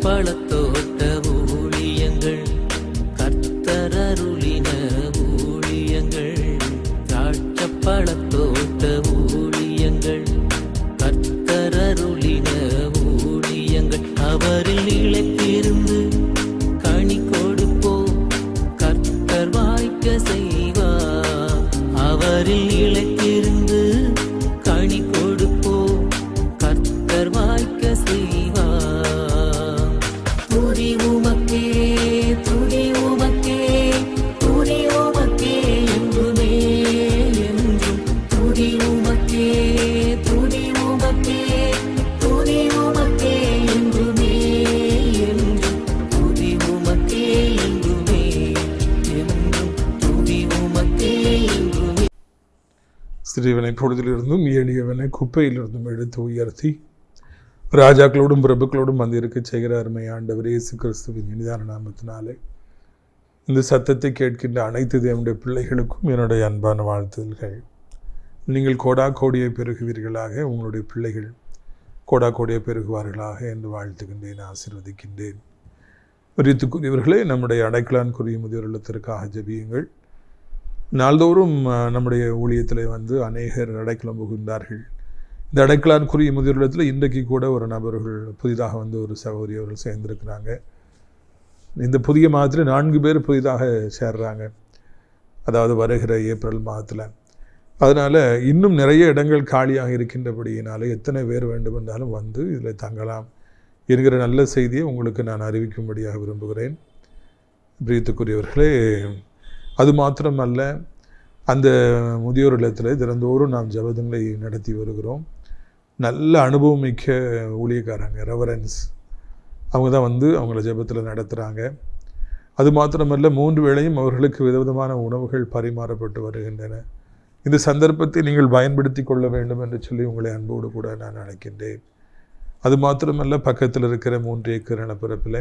பழத்தோட்ட ஊழியங்கள், கர்த்தரருளின ஊழியங்கள். திராட்சை பழத்தோட்ட ஊழியங்கள், கர்த்தரருளின ஊழியங்கள். அவரில் நிலைத்திருந்து கனி கொடுப்போம், கர்த்தர் வாய்க்க செய்வார். அவரில் நிலைத்திருந்து கனி கொடுப்போம், கர்த்தர் வாய்க்க செய்வார். துதி உமக்கே, துதி உமக்கே, துதி உமக்கே என்றுமே என்றும். துதி உமக்கே, துதி உமக்கே, துதி உமக்கே என்றுமே என்றும். துதி உமக்கே என்றுமே என்றும். துதி உமக்கே என்றுமே. சிறியவனை பொழுதிலிருந்தும் எளியவனை குப்பையிலிருந்தும் எடுத்து உயர்த்தி ராஜாக்களோடும் பிரபுக்களோடும் வந்திருக்க செய்கிற அருமை ஆண்டவர் இயேசு கிறிஸ்துவின் இனிதான நாமத்தினாலே இந்த சத்தத்தை கேட்கின்ற அனைத்து தேவனுடைய பிள்ளைகளுக்கும் என்னுடைய அன்பான வாழ்த்துதல்கள். நீங்கள் கோடா கோடியை பெருகுவீர்களாக, உங்களுடைய பிள்ளைகள் கோடா கோடியை பெருகுவார்களாக என்று வாழ்த்துகின்றேன், ஆசீர்வதிக்கின்றேன். பிரியத்துக்குரியவர்களே, நம்முடைய அடைக்கலான்குரிய முதியோர் இல்லத்திற்காக ஜெபியுங்கள். நாள்தோறும் நம்முடைய ஊழியத்தில் வந்து அநேகர் அடைக்கலம் புகுந்தார்கள். இந்த அடைக்கலான்குரிய முதியோர் இல்லத்தில் இன்றைக்கு கூட ஒரு நபர்கள் புதிதாக வந்து ஒரு சகோதரி அவர்கள் சேர்ந்திருக்கிறாங்க. இந்த புதிய மாதத்தில் 4 பேர் புதிதாக சேர்றாங்க, அதாவது வருகிற ஏப்ரல் மாதத்தில். அதனால் இன்னும் நிறைய இடங்கள் காலியாக இருக்கின்றபடியினாலே எத்தனை பேர் வேண்டுமென்றாலும் வந்து இதில் தங்கலாம் என்கிற நல்ல செய்தியை உங்களுக்கு நான் அறிவிக்கும்படியாக விரும்புகிறேன். பிரியத்துக்குரியவர்களே, அது மாத்திரமல்ல, அந்த முதியோர் இல்லத்தில் தினந்தோறும் நாம் ஜெபங்களை நடத்தி வருகிறோம். நல்ல அனுபவம் மிக்க ஊழியக்காரங்க, ரெவரன்ஸ், அவங்க தான் வந்து அவங்கள ஜெபத்தில் நடத்துகிறாங்க. அது மாத்திரமல்ல, 3 வேளையும் அவர்களுக்கு விதவிதமான உணவுகள் பரிமாறப்பட்டு வருகின்றன. இந்த சந்தர்ப்பத்தை நீங்கள் பயன்படுத்தி கொள்ள வேண்டும் என்று சொல்லி உங்களை அன்போடு கூட நான் அழைக்கின்றேன். அது மாத்திரமல்ல, பக்கத்தில் இருக்கிற 3 ஏக்கர் நிலப்பரப்பில்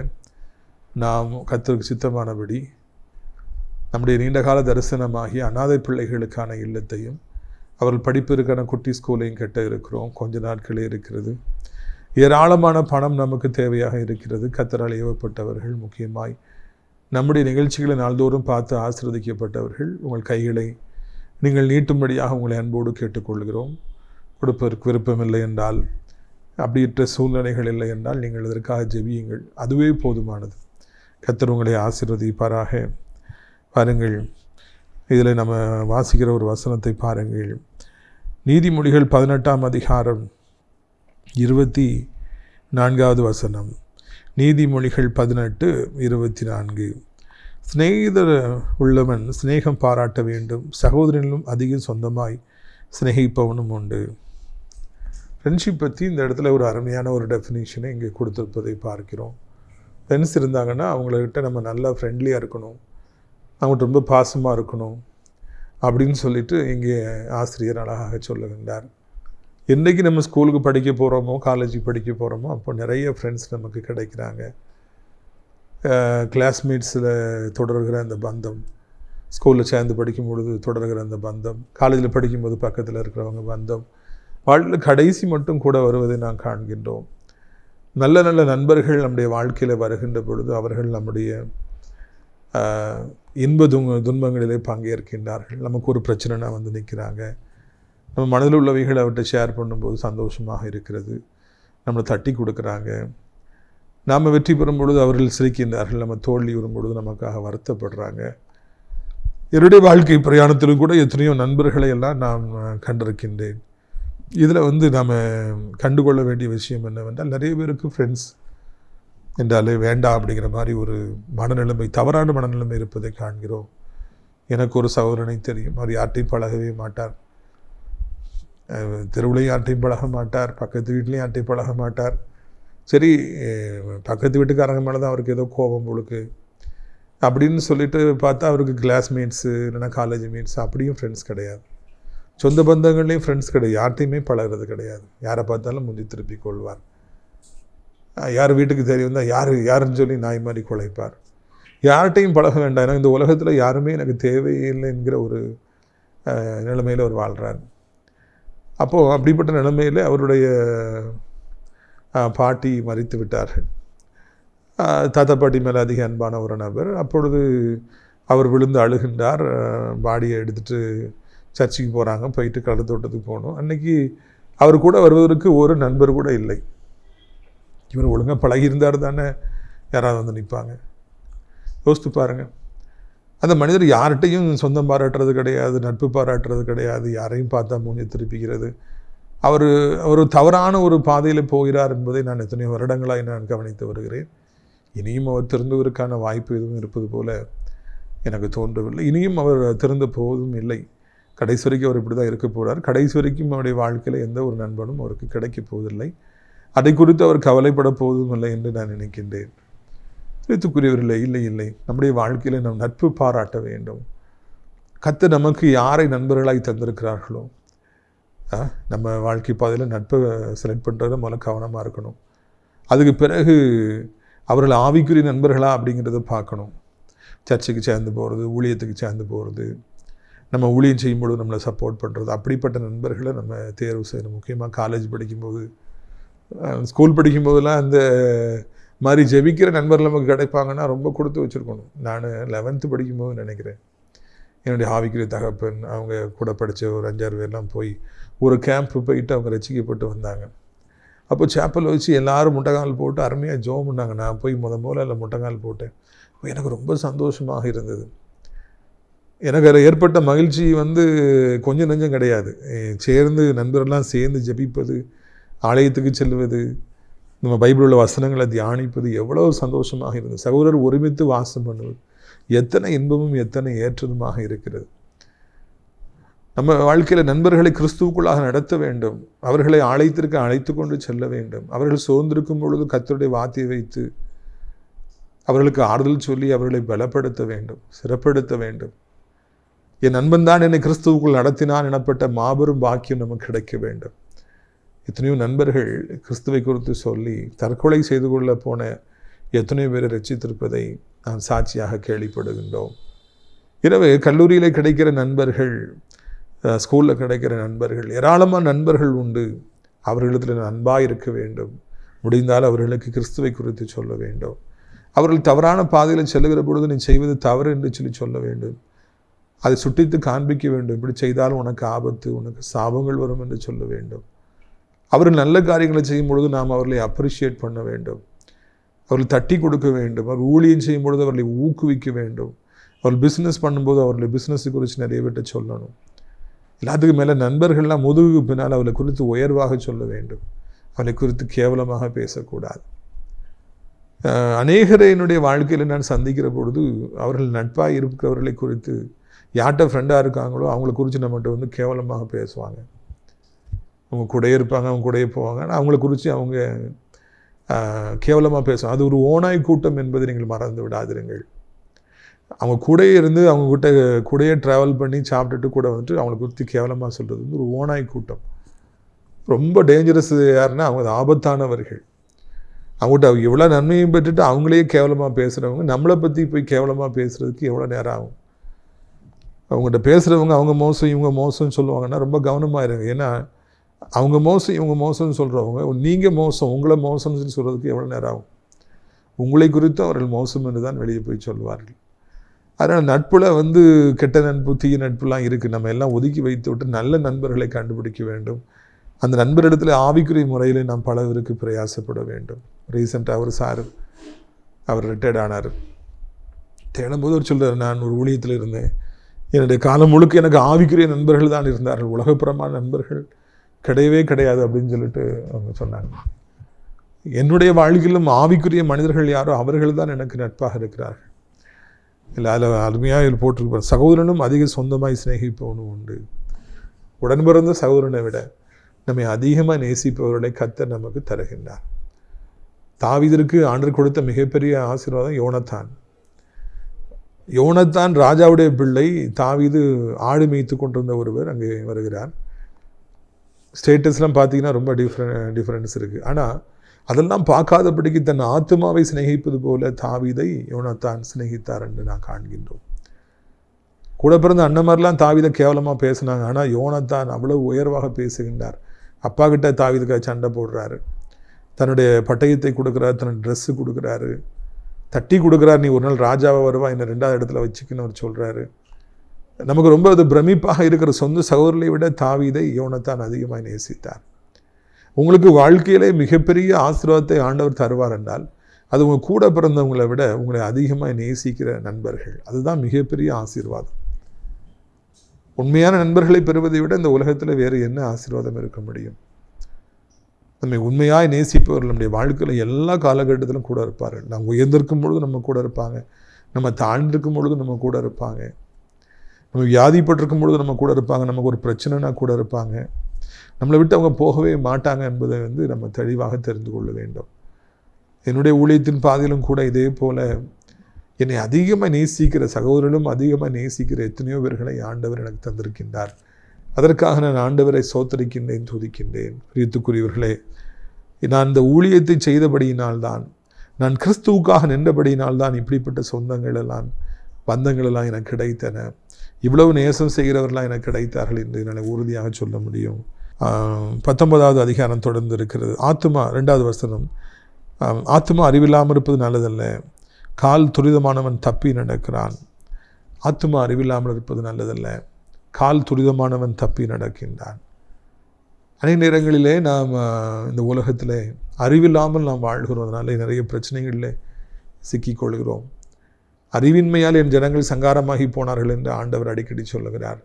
நாம் கர்த்தருக்கு சித்தமானபடி நம்முடைய நீண்டகால தரிசனமாகிய அநாதை பிள்ளைகளுக்கான இல்லத்தையும் அவர்கள் படிப்பிற்கான குட்டி ஸ்கூலையும் கட்ட இருக்கிறோம். கொஞ்ச நாட்களே இருக்கிறது. ஏராளமான பணம் நமக்கு தேவையாக இருக்கிறது. கர்த்தரால் ஏவப்பட்டவர்கள், முக்கியமாய் நம்முடைய நிகழ்ச்சிகளை நாள்தோறும் பார்த்து ஆசீர்வதிக்கப்பட்டவர்கள், உங்கள் கைகளை நீங்கள் நீட்டும்படியாக உங்களை அன்போடு கேட்டுக்கொள்கிறோம். கொடுப்பதற்கு விருப்பமில்லை என்றால், அப்படியற்ற சூழ்நிலைகள் இல்லை என்றால் நீங்கள் இதற்காக ஜெபியுங்கள், அதுவே போதுமானது. கர்த்தர் உங்களை ஆசீர்வதிப்பாராக. பாருங்கள், இதில் நம்ம வாசிக்கிற ஒரு வசனத்தை பாருங்கள். நீதிமொழிகள் 18ஆம் அதிகாரம் 24வது வசனம். நீதிமொழிகள் 18:24. சிநேகிதர் உள்ளவன் சிநேகம் பாராட்ட வேண்டும், சகோதரனிலும் அதிகம் சொந்தமாய் சிநேகிப்பவனும் உண்டு. ஃப்ரெண்ட்ஷிப் பற்றி இந்த இடத்துல ஒரு அருமையான ஒரு டெஃபினேஷனை இங்கே கொடுத்துருப்பதை பார்க்கிறோம். ஃப்ரெண்ட்ஸ் இருந்தாங்கன்னா அவங்கக்கிட்ட நம்ம நல்லா ஃப்ரெண்ட்லியாக இருக்கணும், அவங்கள்ட்ட ரொம்ப பாசமாக இருக்கணும் அப்படின்னு சொல்லிட்டு இங்கே ஆசிரியர் அழகாக சொல்லுகின்றார். என்றைக்கு நம்ம ஸ்கூலுக்கு படிக்க போகிறோமோ, காலேஜுக்கு படிக்க போகிறோமோ, அப்போ நிறைய ஃப்ரெண்ட்ஸ் நமக்கு கிடைக்கிறாங்க. கிளாஸ்மேட்ஸில் தொடர்கிற அந்த பந்தம், ஸ்கூலில் சேர்ந்து படிக்கும் பொழுது தொடர்கிற அந்த பந்தம், காலேஜில் படிக்கும்போது பக்கத்தில் இருக்கிறவங்க பந்தம், வாழ்க்கையில் கடைசி மட்டும் கூட வருவதை நாம் காண்கின்றோம். நல்ல நல்ல நண்பர்கள் நம்முடைய வாழ்க்கையில் வருகின்ற பொழுது அவர்கள் நம்முடைய இன்ப துன்பங்களிலே பங்கேற்கின்றார்கள். நமக்கு ஒரு பிரச்சனைனா வந்து நிற்கிறாங்க. நம்ம மனதில் உள்ளவைகளை அவர்கிட்ட ஷேர் பண்ணும்போது சந்தோஷமாக இருக்கிறது. நம்மளை தட்டி கொடுக்குறாங்க. நாம் வெற்றி பெறும் பொழுது அவர்கள் சிரிக்கின்றார்கள். நம்ம தோல்வி வரும் பொழுது நமக்காக வருத்தப்படுறாங்க. என்னுடைய வாழ்க்கை பிரயாணத்திலும் கூட எத்தனையோ நண்பர்களை எல்லாம் நான் கண்டிருக்கின்றேன். இதில் வந்து நாம் கண்டுகொள்ள வேண்டிய விஷயம் என்னவென்றால், நிறைய பேருக்கு ஃப்ரெண்ட்ஸ் என்றாலே வேண்டாம் அப்படிங்கிற மாதிரி ஒரு மனநிலைமை, தவறான மனநிலைமை இருப்பதை காண்கிறோம். எனக்கு ஒரு சகோதரனை தெரியும், அவர் யார்ட்டையும் பழகவே மாட்டார், தெருவுலையும் யார்ட்டையும் பழக மாட்டார், பக்கத்து வீட்லேயும் யார்ட்டையும் பழக மாட்டார். சரி, பக்கத்து வீட்டுக்காரங்க மேலே தான் அவருக்கு ஏதோ கோபம் பொழுக்கு அப்படின்னு சொல்லிட்டு பார்த்தா அவருக்கு கிளாஸ்மேட்ஸு இல்லைன்னா காலேஜ் மேட்ஸ் அப்படியும் ஃப்ரெண்ட்ஸ் கிடையாது. சொந்த பந்தங்கள்லேயும் ஃப்ரெண்ட்ஸ் கிடையாது. யார்ட்டையுமே பழகிறது கிடையாது. யாரை பார்த்தாலும் முந்தி திருப்பி கொள்வார். யார் வீட்டுக்கு தெரியும் தான் யாருன்னு சொல்லி நாய் மாதிரி குலைப்பார். யார்கிட்டையும் பழக வேண்டாம், ஏன்னா இந்த உலகத்தில் யாருமே எனக்கு தேவையில்லை என்கிற ஒரு நிலைமையில் அவர் வாழ்கிறார். அப்போது அப்படிப்பட்ட நிலைமையில் அவருடைய பாட்டி மரித்து விட்டார்கள். தாத்தா பாட்டி மேலே அதிக அன்பான ஒரு நபர். அப்பொழுது அவர் விழுந்து அழுகின்றார். பாடியை எடுத்துகிட்டு சர்ச்சுக்கு போகிறாங்க. போயிட்டு கடல் தோட்டத்துக்கு போகணும். அன்றைக்கி அவர் கூட வருவதற்கு ஒரு நண்பர் கூட இல்லை. இவர் ஒழுங்காக பழகியிருந்தார் தானே யாராவது வந்து நிற்பாங்க. யோசித்து பாருங்கள். அந்த மனிதர் யார்கிட்டையும் சொந்தம் பாராட்டுறது கிடையாது, நட்பு பாராட்டுறது கிடையாது, யாரையும் பார்த்தா மூஞ்சி திருப்பிக்கிறது. அவர் தவறான ஒரு பாதையில் போகிறார் என்பதை நான் எத்தனையோ வருடங்களாக நான் கவனித்து வருகிறேன். இனியும் அவர் திருந்துவதற்கான வாய்ப்பு எதுவும் இருப்பது போல எனக்கு தோன்றவில்லை. இனியும் அவர் திருந்த போவதும் இல்லை. கடைசி வரைக்கும் அவர் இப்படி தான் இருக்க போகிறார். கடைசி வரைக்கும் அவருடைய வாழ்க்கையில் எந்த ஒரு நண்பனும் அவருக்கு கிடைக்கப் போவதில்லை. அதை குறித்து அவர் கவலைப்பட போவதும் இல்லை என்று நான் நினைக்கின்றேன். எழுத்துக்குரியவர்களே, இல்லை, நம்முடைய வாழ்க்கையில் நம் நட்பு பாராட்ட வேண்டும். கர்த்தர் நமக்கு யாரை நண்பர்களாய் தந்திருக்கிறார்களோ, நம்ம வாழ்க்கை பாதையில் நட்பை செலக்ட் பண்ணுறதுல முதல்ல கவனமாக இருக்கணும். அதுக்கு பிறகு அவர்கள் ஆவிக்குரிய நண்பர்களா அப்படிங்கிறத பார்க்கணும். சர்ச்சுக்கு சேர்ந்து போகிறது, ஊழியத்துக்கு சேர்ந்து போகிறது, நம்ம ஊழியம் செய்யும்போது நம்மளை சப்போர்ட் பண்ணுறது, அப்படிப்பட்ட நண்பர்களை நம்ம தேர்வு செய்யணும். முக்கியமாக காலேஜ் படிக்கும்போது, ஸ்கூல் படிக்கும்போதெல்லாம் அந்த மாதிரி ஜெபிக்கிற நண்பர்கள் நமக்கு கிடைப்பாங்கன்னா ரொம்ப கொடுத்து வச்சுருக்கணும். நான் 11th படிக்கும்போது நினைக்கிறேன், என்னுடைய ஆவிக்குரிய தகப்பன் அவங்க கூட படித்த ஒரு 5-6 பேர்லாம் போய் ஒரு கேம்ப் போயிட்டு அவங்க ரசிக்கப்பட்டு வந்தாங்க. அப்போ சேப்பல் வச்சு எல்லோரும் முட்டைக்கால் போட்டு அருமையாக ஜெபம் பண்ணாங்க. நான் போய் முதல்ல முட்டைக்கால் போட்டேன். எனக்கு ரொம்ப சந்தோஷமாக இருந்தது. எனக்கு அதில் ஏற்பட்ட மகிழ்ச்சி கொஞ்சம் நெஞ்சம் கிடையாது. சேர்ந்து நண்பரெல்லாம் சேர்ந்து ஜெபிப்பது, ஆலயத்துக்கு செல்வது, நம்ம பைபிள் உள்ள வசனங்களை தியானிப்பது எவ்வளோ சந்தோஷமாக இருந்தது. சகோதரர் ஒருமித்து வாசம் பண்ணுவது எத்தனை இன்பமும் எத்தனை ஏற்றதுமாக இருக்கிறது. நம்ம வாழ்க்கையில் நண்பர்களை கிறிஸ்துவுக்குள்ளாக நடத்த வேண்டும். அவர்களை ஆலயத்திற்கு அழைத்து கொண்டு செல்ல வேண்டும். அவர்கள் சோர்ந்திருக்கும் பொழுது கர்த்தருடைய வார்த்தையை வைத்து அவர்களுக்கு ஆறுதல் சொல்லி அவர்களை பலப்படுத்த வேண்டும், சிறப்படுத்த வேண்டும். என் நண்பன் தான் என்னை கிறிஸ்துவுக்குள் நடத்தினான் எனப்பட்ட மாபெரும் பாக்கியம் நமக்கு கிடைக்க வேண்டும். எத்தனையோ நண்பர்கள் கிறிஸ்துவை குறித்து சொல்லி தற்கொலை செய்து கொள்ள போன எத்தனையோ பேரை ரட்சித்திருப்பதை நாம் சாட்சியாக கேள்விப்படுகின்றோம். எனவே கல்லூரியில் கிடைக்கிற நண்பர்கள், ஸ்கூலில் கிடைக்கிற நண்பர்கள், ஏராளமான நண்பர்கள் உண்டு. அவர்களிடத்தில் அன்பாக இருக்க வேண்டும். முடிந்தால் அவர்களுக்கு கிறிஸ்துவை குறித்து சொல்ல வேண்டும். அவர்கள் தவறான பாதையில் செல்லுகிற பொழுது நீ செய்வது தவறு என்று சொல்ல வேண்டும். அதை சுட்டித்து காண்பிக்க வேண்டும். இப்படி செய்தால் உனக்கு ஆபத்து, உனக்கு சாபங்கள் வரும் என்று சொல்ல வேண்டும். அவர்கள் நல்ல காரியங்களை செய்யும் பொழுது நாம் அவர்களை அப்ரிஷியேட் பண்ண வேண்டும். அவர்கள் தட்டி கொடுக்க வேண்டும். அவர் ஊழியம் செய்யும் பொழுது அவர்களை ஊக்குவிக்க வேண்டும். அவர்கள் பிஸ்னஸ் பண்ணும்போது அவர்களை பிஸ்னஸை குறித்து நிறைய பேர்ட்ட சொல்லணும். எல்லாத்துக்கும் மேலே நண்பர்கள்லாம் முதுகுக்கு பின்னால் அவர்களை குறித்து உயர்வாக சொல்ல வேண்டும். அவர்களை குறித்து கேவலமாக பேசக்கூடாது. அநேகரை என்னுடைய வாழ்க்கையில் நான் சந்திக்கிற பொழுது அவர்கள் நட்பாக இருக்கிறவர்களை குறித்து யார்கிட்ட ஃப்ரெண்டாக இருக்காங்களோ அவங்கள குறித்து நம்மகிட்ட கேவலமாக பேசுவாங்க. அவங்க கூடயே இருப்பாங்க, அவங்க கூடயே போவாங்க. ஆனால் அவங்கள குறித்து அவங்க கேவலமாக பேசுவாங்க. அது ஒரு ஓநாய் கூட்டம் என்பதை நீங்கள் மறந்து விடாதிருங்கள். அவங்க கூடயே இருந்து அவங்க கூடயே ட்ராவல் பண்ணி சாப்பிட்டுட்டு கூட அவங்களை குறித்து கேவலமாக சொல்கிறது ஒரு ஓநாய் கூட்டம். ரொம்ப டேஞ்சரஸ். யாருன்னா அவங்க ஆபத்தானவர்கள். அவங்ககிட்ட எவ்வளோ நன்மையும் பெற்றுட்டு அவங்களே கேவலமாக பேசுகிறவங்க நம்மளை பற்றி போய் கேவலமாக பேசுகிறதுக்கு எவ்வளோ நேரம் ஆகும்? அவங்ககிட்ட பேசுகிறவங்க அவங்க மோசம் இவங்க மோசம்னு சொல்லுவாங்கன்னா ரொம்ப கவனமாக இருங்க. ஏன்னா அவங்க மோசம் இவங்க மோசம்னு சொல்கிறவங்க நீங்கள் மோசம் உங்களை மோசம்னு சொல்கிறதுக்கு எவ்வளோ நேரம் ஆகும்? உங்களை குறித்து அவர்கள் மோசம் என்று தான் வெளியே போய் சொல்வார்கள். அதனால் நட்பில் கெட்ட நட்பு தீய நட்புலாம் இருக்குது. நம்ம எல்லாம் ஒதுக்கி வைத்து விட்டு நல்ல நண்பர்களை கண்டுபிடிக்க வேண்டும். அந்த நண்பரிடத்தில் ஆவிக்குரிய முறையில் நாம் பலவருக்கு பிரயாசப்பட வேண்டும். ரீசெண்டாக அவர் ரிட்டையர்ட் ஆனார். தேடும்போது அவர் சொல்கிறார், நான் ஒரு ஊழியத்தில் இருந்தேன். என்னுடைய காலம் முழுக்க எனக்கு ஆவிக்குரிய நண்பர்கள் தான் இருந்தார்கள், உலகப்புறமான நண்பர்கள் கிடையவே கிடையாது அப்படின்னு சொல்லிட்டு அவங்க சொன்னாங்க. என்னுடைய வாழ்க்கையிலும் ஆவிக்குரிய மனிதர்கள் யாரோ அவர்கள் தான் எனக்கு நட்பாக இருக்கிறார்கள். இல்லை அதில் அருமையாக இதில் போட்டிருப்பார், சகோதரனும் அதிக சொந்தமாய் சிநேகிப்பவனும் உண்டு. உடன் பிறந்த சகோதரனை விட நம்மை அதிகமாக நேசிப்பவர்களை கர்த்தர் நமக்கு தருகின்றார். தாவீதிற்கு ஆண்டவர் கொடுத்த மிகப்பெரிய ஆசீர்வாதம் யோனத்தான் ராஜாவுடைய பிள்ளை. தாவீது ஆடு மேய்த்து கொண்டிருந்த ஒருவர் அங்கே வருகிறார். ஸ்டேட்டஸ்லாம் பார்த்தீங்கன்னா ரொம்ப டிஃப்ரென்ஸ் இருக்குது. ஆனால் அதெல்லாம் பார்க்காதபடிக்கு தன் ஆத்மாவை சிநேகிப்பது போல தாவீதை யோனத்தான் சிநேகித்தார் என்று நான் காண்கின்றோம். கூட பிறந்த அண்ணமாரெலாம் தாவீதை கேவலமாக பேசினாங்க. ஆனால் யோனத்தான் அவ்வளோ உயர்வாக பேசுகின்றார். அப்பா கிட்ட தாவீதுக்காக சண்டை போடுறாரு, தன்னுடைய பட்டயத்தை கொடுக்குறாரு, தன்னுடைய ட்ரெஸ்ஸு கொடுக்குறாரு, தட்டி கொடுக்குறார், நீ ஒரு நாள் ராஜாவை வருவா, என்னை 2வது இடத்துல வச்சுக்கின்னு அவர் சொல்கிறாரு. நமக்கு ரொம்ப அது பிரமிப்பாக இருக்கிற, சொந்த சகோதரரை விட தாவீதை யோனத்தான் அதிகமாக நேசித்தார். உங்களுக்கு வாழ்க்கையிலே மிகப்பெரிய ஆசீர்வாதத்தை ஆண்டவர் தருவார் என்றால் அது உங்கள் கூட பிறந்தவங்களை விட உங்களை அதிகமாக நேசிக்கிற நண்பர்கள். அதுதான் மிகப்பெரிய ஆசீர்வாதம். உண்மையான நண்பர்களை பெறுவதை விட இந்த உலகத்தில் வேறு என்ன ஆசீர்வாதம் இருக்க முடியும்? நம்மை உண்மையாய் நேசிப்பவர்கள் நம்முடைய வாழ்க்கையில் எல்லா காலகட்டத்திலும் கூட இருப்பார்கள். நம்ம உயர்ந்திருக்கும் பொழுது நம்ம கூட இருப்பாங்க, நம்ம தாழ்ந்திருக்கும் பொழுது நம்ம கூட இருப்பாங்க, நம்ம வியாதிப்பட்டிருக்கும் பொழுது நம்ம கூட இருப்பாங்க, நமக்கு ஒரு பிரச்சனைனா கூட இருப்பாங்க. நம்மளை விட்டு அவங்க போகவே மாட்டாங்க என்பதை நம்ம தெளிவாக தெரிந்து கொள்ள வேண்டும். என்னுடைய ஊழியத்தின் பாதையிலும் கூட இதே போல் என்னை அதிகமாக நேசிக்கிற சகோதரர்களும் அதிகமாக நேசிக்கிற எத்தனையோ பேர்களை ஆண்டவர் எனக்கு தந்திருக்கின்றார். அதற்காக நான் ஆண்டவரை சோத்தரிக்கின்றேன், துதிக்கின்றேன். பிரியத்துக்குரியவர்களே, நான் இந்த ஊழியத்தை செய்தபடியினால்தான், நான் கிறிஸ்துவுக்காக நின்றபடியினால்தான் இப்படிப்பட்ட சொந்தங்கள் எல்லாம் பந்தங்கள் எல்லாம் எனக்கு கிடைத்தன. இவ்வளவு நேசம் செய்கிறவர்களாக எனக்கு கிடைத்தார்கள் என்று என்னால் உறுதியாக சொல்ல முடியும். 19வது அதிகாரம் தொடர்ந்து இருக்கிறது. ஆத்துமா 2வது வசனம், ஆத்துமா அறிவில்லாமல் இருப்பது நல்லதல்ல, கால் துரிதமானவன் தப்பி நடக்கிறான். ஆத்துமா அறிவில்லாமல் இருப்பது நல்லதல்ல, கால் துரிதமானவன் தப்பி நடக்கின்றான். அநேக நேரங்களிலே நாம் இந்த உலகத்தில் அறிவில்லாமல் நாம் வாழ்கிறதுனால நிறைய பிரச்சனைகளில் சிக்கிக்கொள்கிறோம். அறிவின்மையால் என் ஜனங்கள் சங்காரமாகி போனார்கள் என்று ஆண்டவர் அடிக்கடி சொல்லுகிறார்.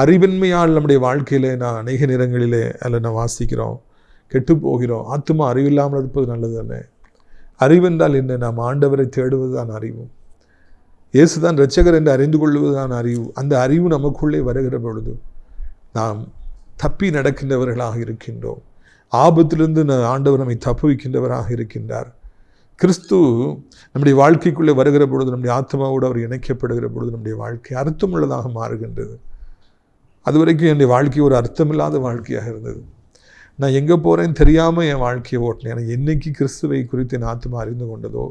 அறிவின்மையால் நம்முடைய வாழ்க்கையில் நான் அநேக நேரங்களிலே அதில் நான் வாசிக்கிறோம், கெட்டு போகிறோம். ஆத்துமா அறிவில்லாமல் இருப்பது நல்லதல்ல. அறிவென்றால் என்ன? நாம் ஆண்டவரை தேடுவது தான் அறிவு. இயேசுதான் இரட்சகர் என்று அறிந்து கொள்வது தான் அறிவு. அந்த அறிவு நமக்குள்ளே வருகிற பொழுது நாம் தப்பி நடக்கின்றவர்களாக இருக்கின்றோம். ஆபத்திலிருந்து ஆண்டவர் நம்மை தப்புவிக்கின்றவராக இருக்கின்றார். கிறிஸ்து நம்முடைய வாழ்க்கைக்குள்ளே வருகிற பொழுது, நம்முடைய ஆத்மாவோடு அவர் இணைக்கப்படுகிற பொழுது நம்முடைய வாழ்க்கை அர்த்தமுள்ளதாக மாறுகின்றது. அதுவரைக்கும் என்னுடைய வாழ்க்கை ஒரு அர்த்தமில்லாத வாழ்க்கையாக இருந்தது. நான் எங்கே போகிறேன்னு தெரியாமல் என் வாழ்க்கையை ஓட்டினேன். எனக்கு என்னைக்கு கிறிஸ்துவை குறித்து என் ஆத்மா அறிந்து கொண்டதோ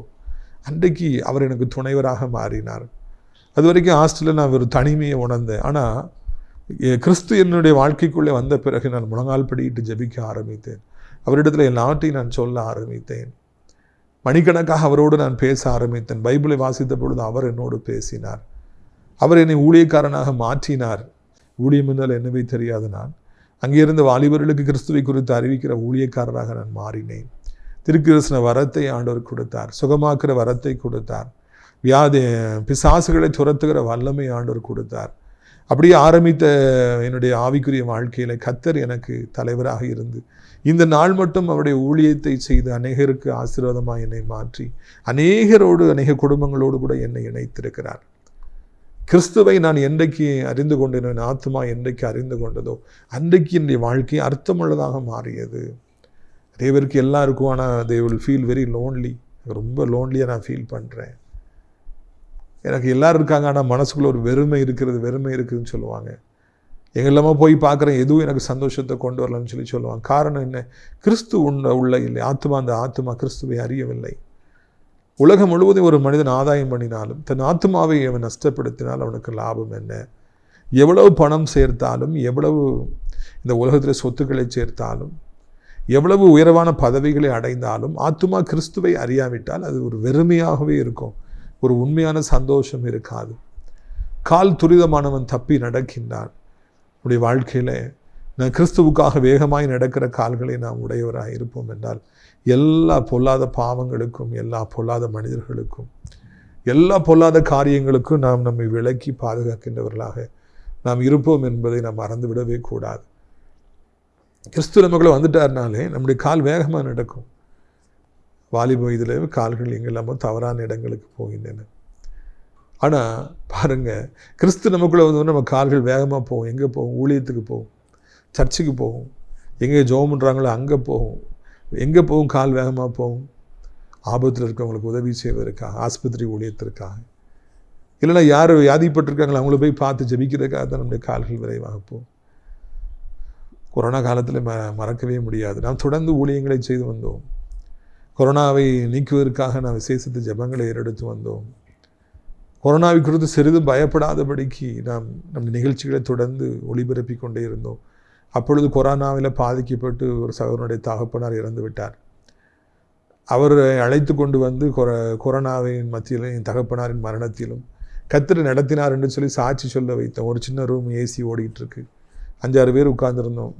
அன்றைக்கு அவர் எனக்கு துணைவராக மாறினார். அது வரைக்கும் ஹாஸ்டலில் நான் ஒரு தனிமையை உணர்ந்தேன். ஆனால் கிறிஸ்து என்னுடைய வாழ்க்கைக்குள்ளே வந்த பிறகு நான் முழங்கால் படியிட்டு ஜெபிக்க ஆரம்பித்தேன். அவரிடத்தில் என் நாட்டை நான் சொல்ல ஆரம்பித்தேன். மணிக்கணக்காக அவரோடு நான் பேச ஆரம்பித்தேன். பைபிளை வாசித்த பொழுது அவர் என்னோடு பேசினார். அவர் என்னை ஊழியக்காரனாக மாற்றினார். ஊழியம் என்றால் என்னவே தெரியாது. நான் அங்கே இருந்த வாலிபர்களுக்கு கிறிஸ்துவை குறித்து அறிவிக்கிற ஊழியக்காரராக நான் மாறினேன். திருக்கிறிஸ்தன வரத்தை ஆண்டவர் கொடுத்தார். சுகமாக்குற வரத்தை கொடுத்தார். பிசாசுகளை துரத்துகிற வல்லமை ஆண்டவர் கொடுத்தார். அப்படியே ஆரம்பித்த என்னுடைய ஆவிக்குரிய வாழ்க்கையில் கர்த்தர் எனக்கு தலைவராக இருந்து இந்த நாள் மட்டும் அவருடைய ஊழியத்தை செய்து அநேகருக்கு ஆசீர்வாதமாக என்னை மாற்றி அநேகரோடு அநேக குடும்பங்களோடு கூட என்னை இணைத்திருக்கிறார். கிறிஸ்துவை நான் என்றைக்கு அறிந்து கொண்டேனோ, என் ஆத்மா என்றைக்கு அறிந்து கொண்டதோ அன்றைக்கு என்னுடைய வாழ்க்கை அர்த்தமுள்ளதாக மாறியது. நிறைய பேருக்கு எல்லாம் இருக்கும், ஆனால் they will feel very lonely. ரொம்ப லோன்லியாக நான் ஃபீல் பண்ணுறேன். எனக்கு எல்லோரும் இருக்காங்க, ஆனால் மனசுக்குள்ளே ஒரு வெறுமை இருக்குதுன்னு சொல்லுவாங்க. எங்கெல்லாமோ போய் பார்க்குறேன், எதுவும் எனக்கு சந்தோஷத்தை கொண்டு வரலன்னு சொல்லுவாங்க. காரணம் என்ன? கிறிஸ்து உள்ள இல்லை. அந்த ஆத்மா கிறிஸ்துவை அறியவில்லை. உலகம் முழுவதும் ஒரு மனிதன் ஆதாயம் பண்ணினாலும் தன் ஆத்மாவை அவன் நஷ்டப்படுத்தினால் அவனுக்கு லாபம் என்ன? எவ்வளவு பணம் சேர்த்தாலும், எவ்வளவு இந்த உலகத்தில் சொத்துக்களை சேர்த்தாலும், எவ்வளவு உயர்வான பதவிகளை அடைந்தாலும் ஆத்மா கிறிஸ்துவை அறியாவிட்டால் அது ஒரு வெறுமையாகவே இருக்கும். ஒரு உண்மையான சந்தோஷம் இருக்காது. கால் துரிதமானவன் தப்பி நடக்கின்றான். நம்முடைய வாழ்க்கையில் நான் கிறிஸ்துவுக்காக வேகமாய் நடக்கிற கால்களை நாம் உடையவராக இருப்போம் என்றால் எல்லா பொல்லாத பாவங்களுக்கும், எல்லா பொல்லாத மனிதர்களுக்கும், எல்லா பொல்லாத காரியங்களுக்கும் நாம் நம்மை விலக்கி பாதுகாக்கின்றவர்களாக நாம் இருப்போம் என்பதை நாம் மறந்துவிடவே கூடாது. கிறிஸ்து நமக்குள்ள வந்துட்டார்னாலே நம்முடைய கால் வேகமாக நடக்கும். வாலிப வயதில் கால்கள் எங்கெல்லாமோ தவறான இடங்களுக்கு போகின்றன. ஆனால் பாருங்கள், கிறிஸ்து நமக்குள்ளே வந்து நம்ம கால்கள் வேகமாக போகும். எங்கே போகும்? ஊழியத்துக்கு போகும், சர்ச்சுக்கு போகும், எங்கே ஜெபம் பண்ணுறாங்களோ அங்கே போகும். எங்கே போகும்? கால் வேகமாக போகும். ஆபத்தில் இருக்கவங்களுக்கு உதவி செய்வதற்காக, ஆஸ்பத்திரி ஊழியத்திற்காக, இல்லைன்னா யார் வியாதிப்பட்டிருக்காங்களோ அவங்கள போய் பார்த்து ஜெபிக்கிறதுக்காக தான் நம்முடைய கால்கள் விரைவாக போகும். கொரோனா காலத்தில் மறக்கவே முடியாது. நாம் தொடர்ந்து ஊழியங்களை செய்து வந்தோம். கொரோனாவை நீக்குவதற்காக நாம் விசேஷத்து ஜெபங்களை ஏறெடுத்து வந்தோம். கொரோனாவை குறித்து சிறிதும் பயப்படாதபடிக்கு நாம் நம் நிகழ்ச்சிகளை தொடர்ந்து ஒளிபரப்பி கொண்டே இருந்தோம். அப்பொழுது கொரோனாவில் பாதிக்கப்பட்டு ஒரு சகோதரனுடைய தகப்பனார் இறந்து விட்டார். அவரை அழைத்து கொண்டு வந்து கொரோனாவின் மத்தியிலும் என் தகப்பனாரின் மரணத்திலும் கர்த்தர் நடத்தினார் என்று சொல்லி சாட்சி சொல்ல வைத்தோம். ஒரு சின்ன ரூம் ஏசி ஓடிட்டு இருக்கு, 5-6 பேர் உட்கார்ந்துருந்தோம்.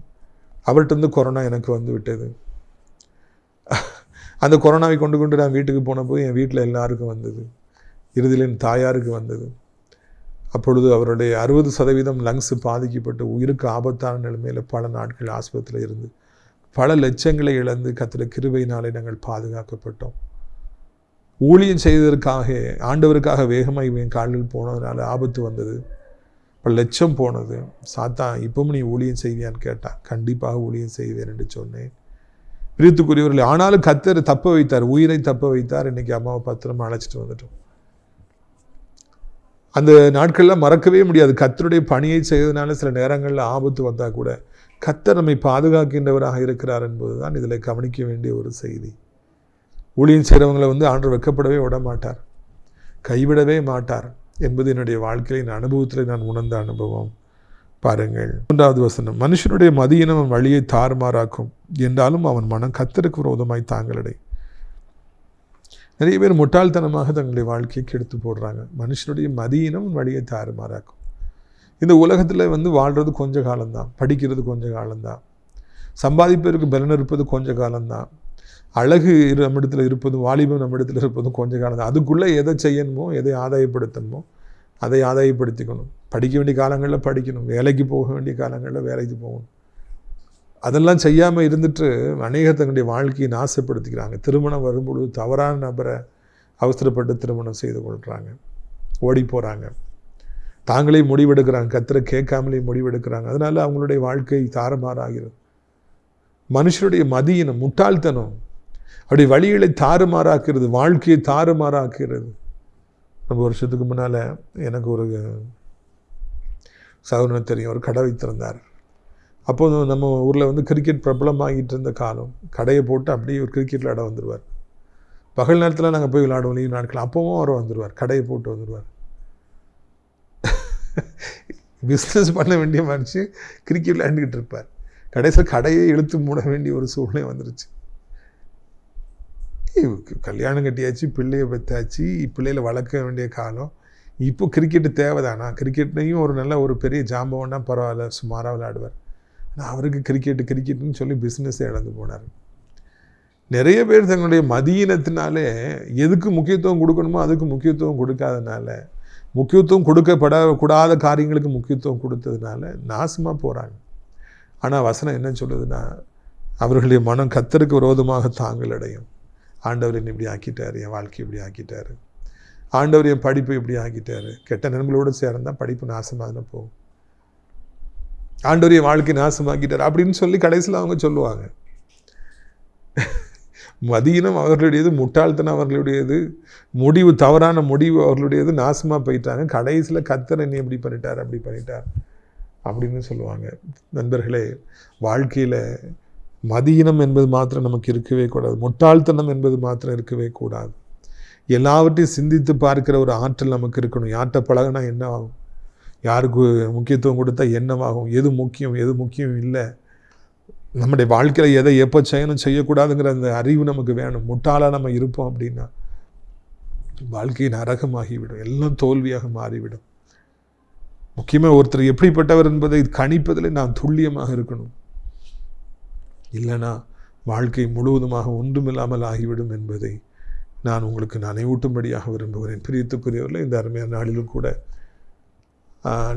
அவர்கிட்ட கொரோனா எனக்கு வந்து விட்டது. அந்த கொரோனாவை கொண்டு நான் வீட்டுக்கு போனப்போ என் வீட்டில் எல்லாருக்கும் வந்தது. இறுதியில் என் தாயாருக்கு வந்தது. அப்பொழுது அவருடைய 60% லங்ஸ் பாதிக்கப்பட்டு உயிருக்கு ஆபத்தான நிலைமையில் பல நாட்கள் ஆஸ்பத்திரியில் இருந்து பல லட்சங்களை இழந்து கர்த்தருடைய கிருபையினாலே நாங்கள் பாதுகாக்கப்பட்டோம். ஊழியம் செய்வதற்காக ஆண்டவருக்காக வேகமாக என் காலில் போனதுனால ஆபத்து வந்தது, பல லட்சம் போனது. சாத்தான் இப்பவும் நீ ஊழியம் செய்வியான்னு கேட்டான். கண்டிப்பாக ஊழியம் செய்வேன் என்று சொன்னேன். பிரியத்துக்குரியவர்களே, ஆனாலும் கர்த்தர் தப்ப வைத்தார், உயிரை தப்ப வைத்தார். இன்னைக்கு அம்மாவை பத்திரமா அழைச்சிட்டு வந்துட்டோம். அந்த நாட்கள்லாம் மறக்கவே முடியாது. கர்த்தருடைய பணியை செய்வதனால சில நேரங்களில் ஆபத்து வந்தால் கூட கர்த்தர் நம்மை பாதுகாக்கின்றவராக இருக்கிறார் என்பதுதான் இதில் கவனிக்க வேண்டிய ஒரு செய்தி. ஊழியம் செய்கிறவங்களை ஆண்டவர் வெட்கப்படவே விட மாட்டார், கைவிடவே மாட்டார் என்பது என்னுடைய வாழ்க்கையின் அனுபவத்தில் நான் உணர்ந்த அனுபவம். பாருங்கள், 3வது வசனம், மனுஷனுடைய மதியினம் அவன் வழியை தாறுமாறாக்கும் என்றாலும் அவன் மனம் கர்த்தருக்கு விரோதமாய் தாங்களடை. நிறைய பேர் முட்டாள்தனமாக தங்களுடைய வாழ்க்கையை கெடுத்து போடுறாங்க. மனுஷனுடைய மதியினம் வழியை தாறுமாறாக்கும். இந்த உலகத்தில் வாழ்கிறது கொஞ்ச காலம்தான், படிக்கிறது கொஞ்ச காலம்தான், சம்பாதிப்பதற்கு பலன் இருப்பது கொஞ்ச காலம்தான், அழகு நம்மிடத்தில் இருப்பதும் வாலிபம் நம்மிடத்தில் இருப்பதும் கொஞ்ச காலம் தான். அதுக்குள்ளே எதை செய்யணுமோ, எதை ஆதாயப்படுத்தணுமோ அதை ஆதாயப்படுத்திக்கணும். படிக்க வேண்டிய காலங்களில் படிக்கணும், வேலைக்கு போக வேண்டிய காலங்களில் வேலைக்கு போகணும். அதெல்லாம் செய்யாமல் இருந்துட்டு அநேகர் தங்களுடைய வாழ்க்கையை நாசப்படுத்திக்கிறாங்க. திருமணம் வரும்பொழுது தவறான நபரை அவசரப்பட்டு திருமணம் செய்து கொள்கிறாங்க, ஓடி போகிறாங்க, தாங்களே முடிவெடுக்கிறாங்க, கர்த்தரை கேட்காமலே முடிவெடுக்கிறாங்க. அதனால் அவங்களுடைய வாழ்க்கை தாறுமாறாகிறது. மனுஷனுடைய மதியினம், முட்டாள்தனம் அப்படி வழிகளை தாறுமாறாக்கிறது, வாழ்க்கையை தாறுமாறாக்கிறது. நம்ம வருஷத்துக்கு முன்னால் எனக்கு ஒரு சகோதரன் தெரியும், ஒரு கடை வைத்திருந்தார். அப்போது நம்ம ஊரில் கிரிக்கெட் பிரபலமாகிட்டு இருந்த காலம். கடையை போட்டு அப்படியே ஒரு கிரிக்கெட் விளையாட வந்துடுவார். பகல் நேரத்தில் நாங்கள் போய் விளையாடுவோம், லீவ் நாட்கள். அப்போவும் அவர் வந்துடுவார், கடையை போட்டு வந்துடுவார். பிஸ்னஸ் பண்ண வேண்டிய மனுஷன் கிரிக்கெட் விளையாண்டுக்கிட்டு இருப்பார். கடைசியில் கடையை இழுத்து மூட வேண்டிய ஒரு சூழ்நிலை வந்துருச்சு. கல்யாணம் கட்டியாச்சு, பிள்ளையை பெற்றாச்சு, பிள்ளைகளை வளர்க்க வேண்டிய காலம். இப்போ கிரிக்கெட்டு தேவைதானா? கிரிக்கெட்லையும் ஒரு நல்ல ஒரு பெரிய ஜாம்பவன்னா பரவாயில்ல, சுமாராக விளையாடுவார். ஆனால் அவருக்கு கிரிக்கெட்டுன்னு சொல்லி பிஸ்னஸை இழந்து போனார். நிறைய பேர் தங்களுடைய மதியினத்தினாலே எதுக்கு முக்கியத்துவம் கொடுக்கணுமோ அதுக்கு முக்கியத்துவம் கொடுக்காதனால, முக்கியத்துவம் கொடுக்கப்படக்கூடாத காரியங்களுக்கு முக்கியத்துவம் கொடுத்ததுனால நாசமாக போகிறாங்க. ஆனால் வசனம் என்ன சொல்லுதுன்னா, அவர்களுடைய மனம் கர்த்தருக்கு விரோதமாக தாங்கள் அடையும். ஆண்டவர் என்னை இப்படி ஆக்கிட்டார், என் வாழ்க்கை இப்படி ஆக்கிட்டார், ஆண்டவர் என் படிப்பை இப்படி ஆக்கிட்டார். கெட்ட நண்பர்களோடு சேர்ந்தால் படிப்பு நாசமாக போகும். ஆண்டவர் என் வாழ்க்கை நாசமாக்கிட்டார் அப்படின்னு சொல்லி கடைசியில் அவங்க சொல்லுவாங்க. மதியினம் அவர்களுடையது, முட்டாள்தனம் அவர்களுடையது, முடிவு தவறான முடிவு அவர்களுடையது, நாசமாக போயிட்டாங்க. கடைசியில் கர்த்தர் என்னை எப்படி பண்ணிட்டார், அப்படி பண்ணிட்டார் அப்படின்னு சொல்லுவாங்க. நண்பர்களே, வாழ்க்கையில் மதியினம் என்பது மாத்திரம் நமக்கு இருக்கவே கூடாது, முட்டாள்தனம் என்பது மாத்திரம் இருக்கவே கூடாது. எல்லாவற்றையும் சிந்தித்து பார்க்கிற ஒரு ஆற்றல் நமக்கு இருக்கணும். யார்கிட்ட பழகினா என்ன ஆகும், யாருக்கு முக்கியத்துவம் கொடுத்தா என்னவாகும், எது முக்கியம் இல்லை, நம்முடைய வாழ்க்கையில் எதை எப்போ செய்யணும் செய்யக்கூடாதுங்கிற அந்த அறிவு நமக்கு வேணும். முட்டாளாக நம்ம இருப்போம் அப்படின்னா வாழ்க்கை நரகமாகிவிடும், எல்லாம் தோல்வியாக மாறிவிடும். முக்கியமாக ஒருத்தர் எப்படிப்பட்டவர் என்பதை கணிப்பதில் நாம் துல்லியமாக இருக்கணும். இல்லைனா வாழ்க்கை முழுவதுமாக ஒன்றுமில்லாமல் ஆகிவிடும் என்பதை நான் உங்களுக்கு நினைவூட்டும்படியாக விரும்புகிறேன். பிரியத்துக்குரியவர்கள், இந்த அருமையான நாளிலும் கூட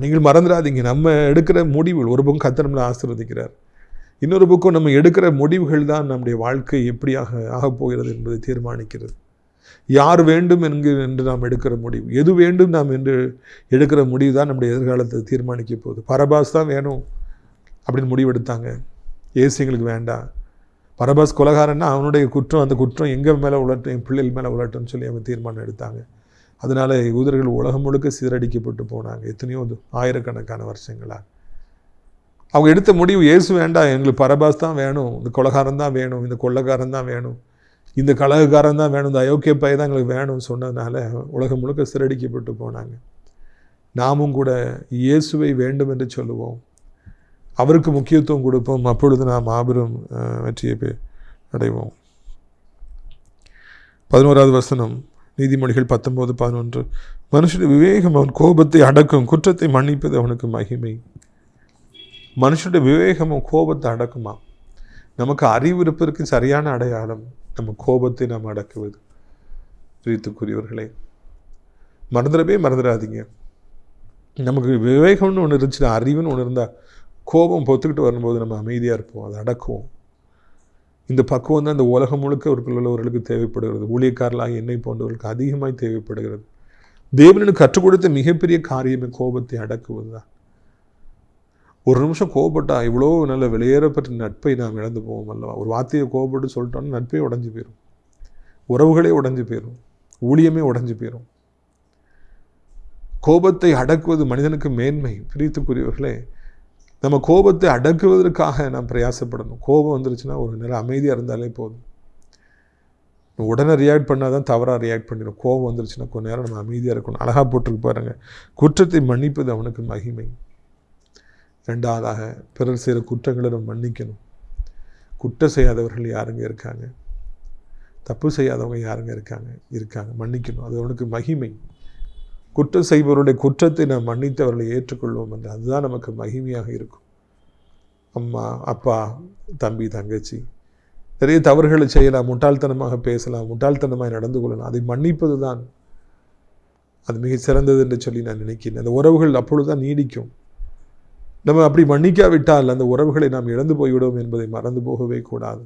நீங்கள் மறந்துடாதீங்க, நம்ம எடுக்கிற முடிவுகள், ஒரு பக்கம் கர்த்தர் நம்மளை ஆசீர்வதிக்கிறார், இன்னொரு பக்கம் நம்ம எடுக்கிற முடிவுகள் தான் நம்முடைய வாழ்க்கை எப்படியாக ஆகப்போகிறது என்பதை தீர்மானிக்கிறது. யார் வேண்டும் என்று நாம் எடுக்கிற முடிவு, எது வேண்டும் நாம் என்று எடுக்கிற முடிவு தான் நம்முடைய எதிர்காலத்தை தீர்மானிக்க போகுது. பரபாஸ் தான் வேணும் அப்படின்னு முடிவெடுத்தாங்க, ஏசு எங்களுக்கு வேண்டாம். பரபாஸ் கொலைகாரன்னா அவனுடைய குற்றம், அந்த குற்றம் எங்கள் மேலே உலட்டும், என் பிள்ளைகள் மேலே உலட்டும்னு சொல்லி அவங்க தீர்மானம் எடுத்தாங்க. அதனால் யூதர்கள் உலகம் முழுக்க சீரடிக்கப்பட்டு போனாங்க, எத்தனையோ ஆயிரக்கணக்கான வருஷங்களாக. அவங்க எடுத்த முடிவு, இயேசு வேண்டாம், எங்களுக்கு பரபாஸ் தான் வேணும், இந்த கொலைகாரன் தான் வேணும், இந்த கொள்ளைக்காரன் தான் வேணும், இந்த கலகக்காரன் தான் வேணும், இந்த அயோக்கிய பையன் தான் எங்களுக்கு வேணும்னு சொன்னதுனால உலகம் முழுக்க சிறடிக்கப்பட்டு போனாங்க. நாமும் கூட இயேசுவை வேண்டும் என்று சொல்லுவோம், அவருக்கு முக்கியத்துவம் கொடுப்போம். அப்பொழுது நாம் மாபெரும் வெற்றியை அடைவோம். 11வது வசனம், நீதிமொழிகள் 19:11. மனுஷனுடைய விவேகம் அவன் கோபத்தை அடக்கும், குற்றத்தை மன்னிப்பது அவனுக்கு மகிமை. மனுஷனுடைய விவேகமும் கோபத்தை அடக்குமா? நமக்கு அறிவு இருப்பதற்கு சரியான அடையாளம் நம்ம கோபத்தை நாம் அடக்குவது. பிரியத்துக்குரியவர்களே, மறந்துடாதீங்க. நமக்கு விவேகம்னு ஒன்று இருந்துச்சுன்னா, அறிவுன்னு ஒன்று இருந்தால், கோபம் பொத்துக்கிட்டு வரும்போது நம்ம அமைதியாக இருப்போம், அதை அடக்குவோம். இந்த பக்குவம் தான் இந்த உலகம் முழுக்க உள்ளவர்களுக்கு தேவைப்படுகிறது. ஊழியக்காரர்களாக என்னை போன்றவர்களுக்கு அதிகமாக தேவைப்படுகிறது. தேவனுக்கு கற்றுக் கொடுத்த மிகப்பெரிய காரியமே கோபத்தை அடக்குவது தான். ஒரு நிமிஷம் கோபப்பட்டா இவ்வளோ நல்ல வெளியேறப்பட்ட நட்பை நாம் இழந்து போவோம் அல்லவா? ஒரு வார்த்தையை கோபப்பட்டு சொல்லிட்டோம்னா நட்பே உடஞ்சி போயிடும், உறவுகளே உடஞ்சி போயிடும், ஊழியமே உடஞ்சி போயிடும். கோபத்தை அடக்குவது மனிதனுக்கு மேன்மை. பிரியத்துக்குரியவர்களே, நம்ம கோபத்தை அடக்குவதற்காக நாம் பிரயாசப்படணும். கோபம் வந்துருச்சுன்னா ஒரு நேரம் அமைதியாக இருந்தாலே போதும். உடனே ரியாக்ட் பண்ணால் தான் தவறாக ரியாக்ட் பண்ணிடும். கோபம் வந்துருச்சுன்னா கொஞ்ச நேரம் நம்ம அமைதியாக இருக்கணும். அழகாக போட்டிருக்கு பாருங்க, குற்றத்தை மன்னிப்பது அவனுக்கு மகிமை. 2வதாக, பிறர் செய்கிற குற்றங்களை நம்ம மன்னிக்கணும். குற்றம் செய்யாதவர்கள் யாருங்க இருக்காங்க? தப்பு செய்யாதவங்க யாருங்க இருக்காங்க? மன்னிக்கணும், அது அவனுக்கு மகிமை. குற்றம் செய்பவருடைய குற்றத்தை நாம் மன்னித்து அவர்களை ஏற்றுக்கொள்வோம் என்று, அதுதான் நமக்கு மகிமையாக இருக்கும். அம்மா, அப்பா, தம்பி, தங்கச்சி நிறைய தவறுகளை செய்யலாம், முட்டாள்தனமாக பேசலாம், முட்டாள்தனமாக நடந்து கொள்ளலாம். அதை மன்னிப்பது தான் அது மிக சிறந்தது என்று சொல்லி நான் நினைக்கிறேன். அந்த உறவுகள் அப்பொழுதுதான் நீடிக்கும். நம்ம அப்படி மன்னிக்காவிட்டால் அந்த உறவுகளை நாம் இழந்து போய்விடுவோம் என்பதை மறந்து போகவே கூடாது.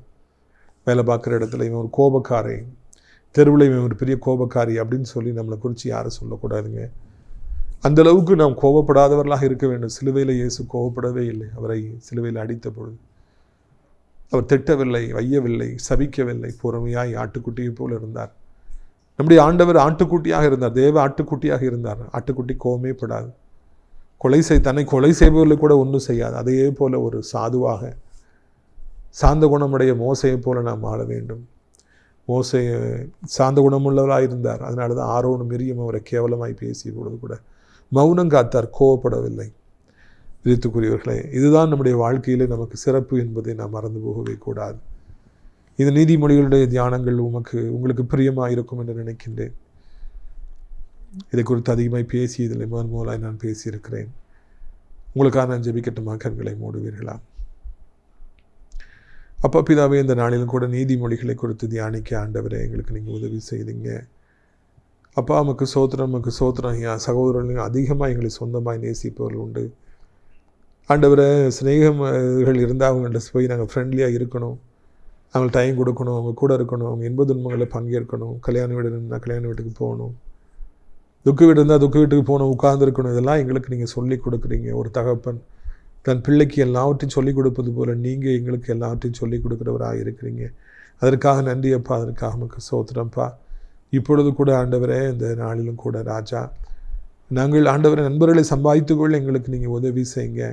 வேலை பார்க்குற இடத்துல இவன் ஒரு கோபக்காரை, தெருவில் இவன் ஒரு பெரிய கோபக்காரி அப்படின்னு சொல்லி நம்மளை குறித்து யாரும் சொல்லக்கூடாதுங்க. அந்த அளவுக்கு நாம் கோபப்படாதவர்களாக இருக்க வேண்டும். சிலுவையில் இயேசு கோபப்படவே இல்லை. அவரை சிலுவையில் அடித்த பொழுது அவர் திட்டவில்லை, வையவில்லை, சபிக்கவில்லை, பொறுமையாய் ஆட்டுக்குட்டியை போல் இருந்தார். நம்முடைய ஆண்டவர் ஆட்டுக்குட்டியாக இருந்தார், தேவ ஆட்டுக்குட்டியாக இருந்தார். ஆட்டுக்குட்டி கோபமே படாது. தன்னை கொலை செய்பவர்களை கூட ஒன்றும் செய்யாது. அதே போல ஒரு சாதுவாக சாந்த குணமுடைய மோசையை போல நாம் ஆள வேண்டும். மோசே சாந்த குணமுள்ளவராக இருந்தார். அதனால தான் ஆரோனும் மிரியும் அவரை கேவலமாய் பேசிய பொழுது கூட மௌனம் காத்தார், கோவப்படவில்லை. பிரியத்துக்குரியவர்களே, இதுதான் நம்முடைய வாழ்க்கையிலே நமக்கு சிறப்பு என்பதை நாம் மறந்து போகவே கூடாது. இந்த நீதிமொழிகளுடைய தியானங்கள் உங்களுக்கு பிரியமாக இருக்கும் என்று நினைக்கின்றேன். இதை குறித்து அதிகமாக பேசியதில்லை, முதலாய் நான் பேசியிருக்கிறேன். உங்களுக்காக நான் ஜெபிக்கட்டுமா? கண்களை மூடுவீர்களா? அப்பா பிதாவே, இந்த நாளிலும் கூட நீதிமொழிகளை குறித்து தியானிக்க ஆண்டவரே எங்களுக்கு நீங்கள் உதவி செய்தீங்க. அப்பா, நமக்கு சோத்திரம் ஐயா. சகோதரர்கள் அதிகமாக எங்களை சொந்தமாக நேசிப்பவர்கள் உண்டு ஆண்டவரை. சிநேகங்கள் இருந்தால் அவங்கள்ட்ட போய் நாங்கள் ஃப்ரெண்ட்லியாக இருக்கணும், அவங்களுக்கு டைம் கொடுக்கணும், அவங்க கூட இருக்கணும், அவங்க இன்ப துன்பங்களை பங்கேற்கணும். கல்யாண வீடு இருந்தால் கல்யாண வீட்டுக்கு போகணும், துக்க வீடு இருந்தால் துக்க வீட்டுக்கு போகணும், உட்கார்ந்துருக்கணும். இதெல்லாம் எங்களுக்கு நீங்கள் சொல்லிக் கொடுக்குறீங்க. ஒரு தகப்பன் தன் பிள்ளைக்கு எல்லாவற்றையும் சொல்லிக் கொடுப்பது போல் நீங்கள் எங்களுக்கு எல்லாவற்றையும் சொல்லிக் கொடுக்குறவராக இருக்கிறீங்க. அதற்காக நன்றி அப்பா, அதற்காக நமக்கு சோத்திரம்ப்பா. இப்பொழுது கூட ஆண்டவரே, இந்த நாளிலும் கூட ராஜா, நாங்கள் ஆண்டவரை நண்பர்களை சம்பாதித்துக்கொள்ள எங்களுக்கு நீங்கள் உதவி செய்யுங்க.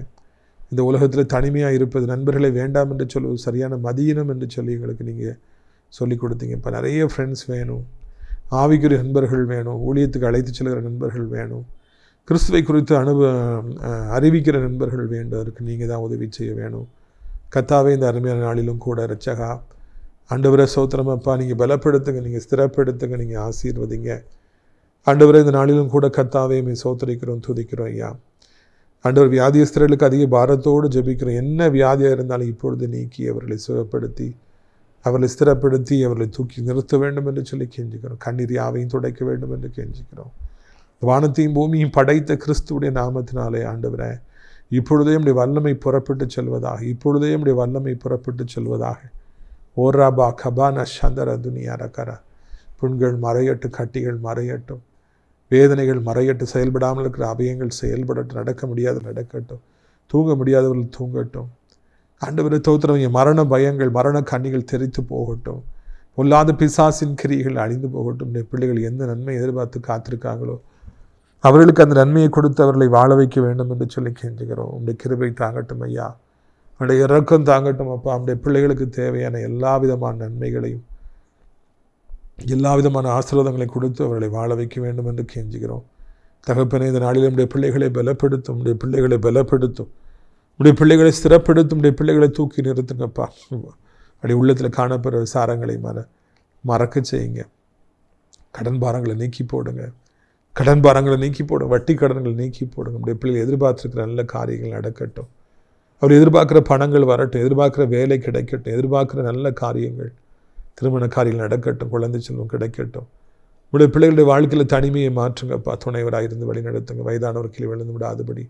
இந்த உலகத்தில் தனிமையாக இருப்பது, நண்பர்களை வேண்டாம் என்று சொல்லுவது சரியான மதியினம் என்று சொல்லி எங்களுக்கு நீங்கள் சொல்லிக் கொடுத்தீங்க. இப்போ நிறைய ஃப்ரெண்ட்ஸ் வேணும், ஆவிக்குரிய நண்பர்கள் வேணும், ஊழியத்துக்கு அழைத்து செல்கிற நண்பர்கள் வேணும், கிறிஸ்துவை குறித்து அறிவிக்கிற நண்பர்கள் வேண்டும். அதற்கு நீங்கள் தான் உதவி செய்ய வேணும். கர்த்தாவே, இந்த அருமையான நாளிலும் கூட இரட்சகா ஆண்டவரை சோத்திரமப்பா, நீங்கள் பலப்படுத்துங்க, நீங்கள் ஸ்திரப்படுத்துங்க, நீங்கள் ஆசீர்வதிங்க ஆண்டவரை. இந்த நாளிலும் கூட கர்த்தாவே சோத்திரிக்கிறோம், துதிக்கிறோம் ஐயா. ஆண்டவர், வியாதியஸ்தர்களுக்கு அதிக பாரத்தோடு ஜெபிக்கிறோம். என்ன வியாதியாக இருந்தாலும் இப்பொழுது நீக்கி அவர்களை சுகப்படுத்தி அவர்களை ஸ்திரப்படுத்தி அவர்களை தூக்கி நிறுத்த வேண்டும் என்று சொல்லி கெஞ்சிக்கிறோம். கண்ணீர் யாவையும் துடைக்க வேண்டும் என்று கெஞ்சிக்கிறோம். வானத்தையும் பூமியும் படைத்த கிறிஸ்துவுடைய நாமத்தினாலே ஆண்டவரே, இப்பொழுதே நம்முடைய வல்லமை புறப்பட்டு செல்வதாக, இப்பொழுதே நம்முடைய வல்லமை புறப்பட்டு செல்வதாக. ஓராபா கபான சந்தர துனியா ரக்கரா. புண்கள் மறையட்டும், கட்டிகள் மறையட்டும், வேதனைகள் மறையட்டும், செயல்படாமல் இருக்கிற அபயங்கள் செயல்படட்டும், நடக்க முடியாத நடக்கட்டும், தூங்க முடியாதவர்கள் தூங்கட்டும். ஆண்டவரை தோத்திரம், மரண பயங்கள், மரண கண்ணிகள் தெரித்து போகட்டும், பொல்லாத பிசாசின் கிரிகள் அழிந்து போகட்டும். இந்த பிள்ளைகள் எந்த நன்மை எதிர்பார்த்து காத்திருக்காங்களோ அவர்களுக்கு அந்த நன்மையை கொடுத்து அவர்களை வாழ வைக்க வேண்டும் என்று சொல்லி கெஞ்சுகிறோம். உங்களுடைய கிருபை தாங்கட்டும் ஐயா, அவருடைய இரக்கம் தாங்கட்டும் அப்பா. அவருடைய பிள்ளைகளுக்கு தேவையான எல்லா விதமான நன்மைகளையும் எல்லா விதமான ஆசீர்வாதங்களையும் கொடுத்து அவர்களை வாழ வைக்க வேண்டும் என்று கெஞ்சுகிறோம். தகப்பனே, இந்த நாளில் நம்முடைய பிள்ளைகளை பலப்படுத்தும், நம்முடைய பிள்ளைகளை பலப்படுத்தும், நம்முடைய பிள்ளைகளை ஸ்திரப்படுத்தும், நம்முடைய பிள்ளைகளை தூக்கி நிறுத்துங்கப்பா. அப்படி உள்ளத்தில் காணப்படுற விசாரங்களை மறக்க செய்யுங்க. கடன் பாரங்களை நீக்கி போடுங்க. கடன் பாரங்களை நீக்கி போடுங்க. வட்டி கடன்களை நீக்கி போடுங்க. நம்முடைய பிள்ளைகள் எதிர்பார்த்துருக்கிற நல்ல காரியங்கள் நடக்கட்டும். அவர் எதிர்பார்க்குற பணங்கள் வரட்டும். எதிர்பார்க்குற வேலை கிடைக்கட்டும். எதிர்பார்க்குற நல்ல காரியங்கள், திருமண காரியங்கள் நடக்கட்டும். குழந்தை செல்வம் கிடைக்கட்டும். உங்களுடைய பிள்ளைகளுடைய வாழ்க்கையில் தனிமையை மாற்றுங்கப்பா. துணைவராக இருந்து வழி நடத்துங்க. வயதானவர் கீழே விழுந்து விடாதபடி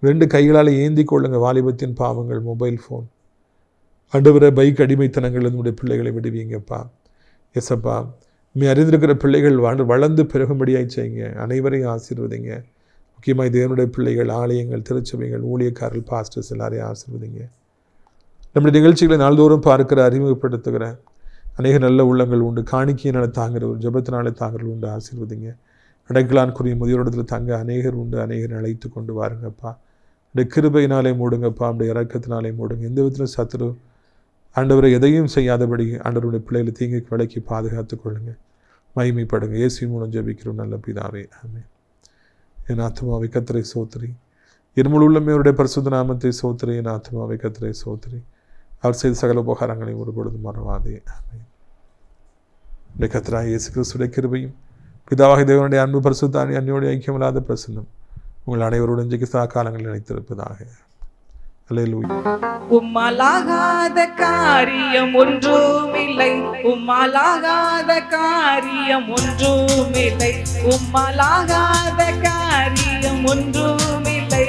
2 கைகளால் ஏந்தி கொள்ளுங்க. வாலிபத்தின் பாவங்கள், மொபைல் ஃபோன், ஆண்டவரே பைக் அடிமைத்தனங்கள் நம்முடைய பிள்ளைகளை விடுவீங்கப்பா. எஸ்அப்பா, அறிந்திருக்கிற பிள்ளைகள் வளர்ந்து பெருகும்படியாய் செய்யுங்க. அனைவரையும் ஆசீர்வதிங்க. முக்கியமாக தேவனுடைய பிள்ளைகள், ஆலயங்கள், திருச்சபைகள், ஊழியக்காரர்கள், பாஸ்டர்ஸ் எல்லாரையும் ஆசீர்வதிங்க. நம்முடைய நிகழ்ச்சிகளை நாள்தோறும் பார்க்கிற, அறிமுகப்படுத்துகிற அநேக நல்ல உள்ளங்கள் உண்டு. காணிக்கையினால் தாங்குகிற ஒரு ஜபத்தினாலே தாங்குறது உண்டு. ஆசீர்வதிங்க. அடைக்கலான்குரிய முதியோரிடத்தில் தங்க அநேகர் உண்டு. அநேகர் அழைத்து கொண்டு வாருங்கப்பா. உடைய கிருபையினாலே மூடுங்கப்பா. உடைய இரக்கத்தினாலே மூடுங்க. எந்த விதத்தில் சத்துரு ஆண்டவரை எதையும் செய்யாதபடி ஆண்டவருடைய பிள்ளைகளை தீங்குக்கு விலக்கி பாதுகாத்துக் கொள்ளுங்க. மகிமைப்படுங்க. இயேசுவின் மூலம் ஜெபிக்கிறோம் நல்ல பிதாவே, ஆமென். என் ஆத்மாவை கர்த்தரை சோத்திரி, என் முழு உள்ளமே அவருடைய பரிசுத்த நாமத்தை சோத்திரி. என் ஆத்மாவை கர்த்தரை சோத்திரி, அவர் செய்த சகல உபகாரங்களை ஒரு பொழுது மறவாதே, ஆமென். உடைய கர்த்தராகிய இயேசு கிறிஸ்துவின் கிருபையும் பிதாவாகிய தேவனுடைய அன்பு பரிசுத்த அன்யோன்ய ஐக்கியமில்லாத பிரசன்னம் உங்கள் அனைவருடன் இன்றைக்கு சதா காலங்களில் நினைத்திருப்பதாக. அல்லேலூயா. உம்மாலாகாத காரியம் ஒன்றுமில்லை, உம்மாலாகாத காரியம் ஒன்றுமில்லை, உம்மாலாகாத காரியம் ஒன்றுமில்லை,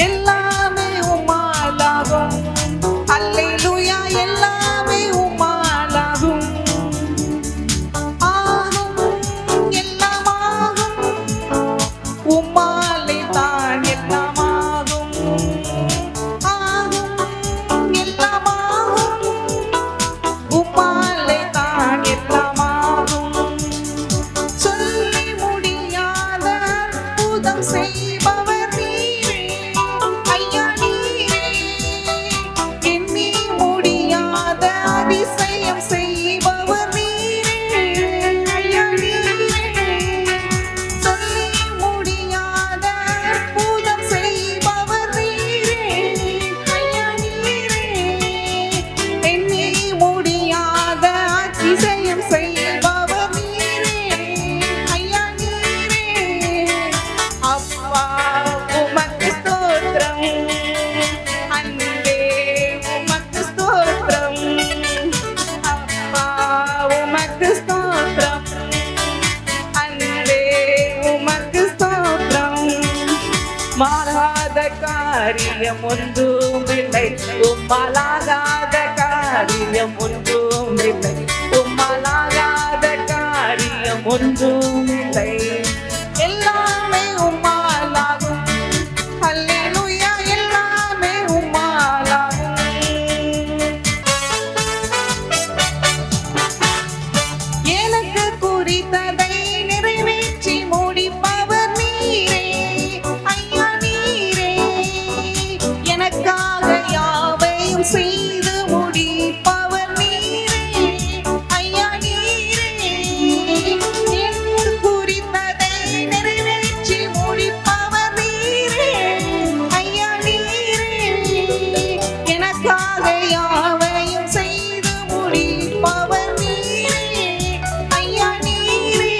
எல்லாமே உம்மாலாகும். அல்லேலூயா. எல்லாமே உம்மாலாகும். ஆகும், எல்லாமாகும். உம்மாலே தான் எல்லாமாகும். உம்மாலே தான் எல்லாமாகும். சொல்லி முடியாத அற்புதம் செய்பவர் நீரே ஐயா, நீரே. எண்ணி முடியாத அதிசயம் செய்பவர் நீரே ஐயா, நீரே. சொல்லி முடியாத அற்புதம் செய்பவர் நீரே ஐயா, நீரே. எண்ணி முடியாத அதிசயம் செய்பவர் நீரே ஐயா, நீரே. அப்பா உமக்கு ஸ்தோத்திரம், அன்பே உமக்கு ஸ்தோத்திரம். அப்பா உமக்கு ஸ்தோத்திரம், அன்பே உமக்கு ஸ்தோத்திரம். மாறாத காரியம் ஒன்றுமில்லை, உம்மாலாகாத காரியம் ஒன்றுமில்லை, உம்மாலாகாத காரியம் ஒன்றுமில்லை, எல்லாமே உம்மாலாகும். அல்லேலூயா. எல்லாமே உம்மாலாகும். எனக்கு குறித்ததை நிறைவேற்றி முடிப்பவர் நீரே ஐயா, நீரே. எனக்காக யாவையும் செய்து முடிப்பவர் நீரே ஐயா, நீரே. எனக்கு குறித்ததை நிறைவேற்றி முடிப்பவர் நீரே ஐயா, நீரே. எனக்காக யாவையும் செய்து முடிப்பவர் நீரே ஐயா, நீரே.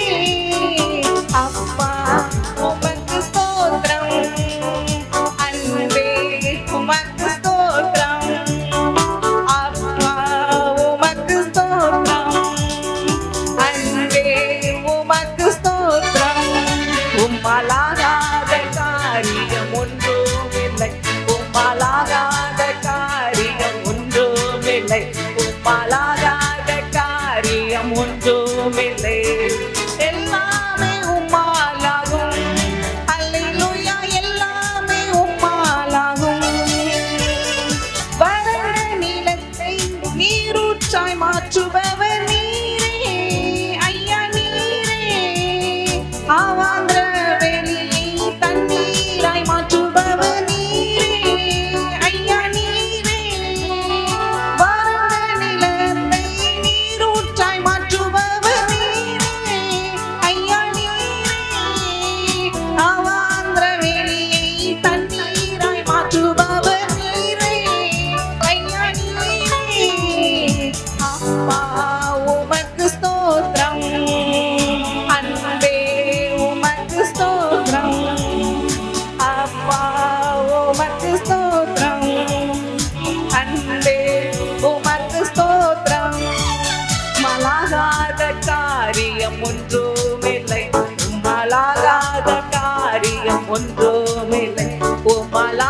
அப்பா உமக்கு ஸ்தோத்திரம், அன்பே உமக்கு ஸ்தோத்திரம். அப்பா உமக்கு ஸ்தோத்திரம், அன்பே உமக்கு ஸ்தோத்திரம். உம்மாலாகாத காரியம் ஒன்றுமில்லை, உம்மாலாகாத காரியம் ஒன்றுமில்லை, உம்மாலாகாத காரியம் ஒன்றுமில்லை, எல்லாமே உம்மாலாகும். அல்லேலூயா. எல்லாமே உம்மாலாகும். வறண்ட நிலத்தை நீரூற்றாய் மாற்றுபவர் நீரே ஐயா, நீரே. ஆவாந்திர வெளியை தண்ணீராய் மாற்றுபவர் நீரே ஐயா, நீரே. வறண்ட நிலத்தை நீரூற்றாய் மாற்றுபவர் நீரே ஐயா, நீரே. உம்மால்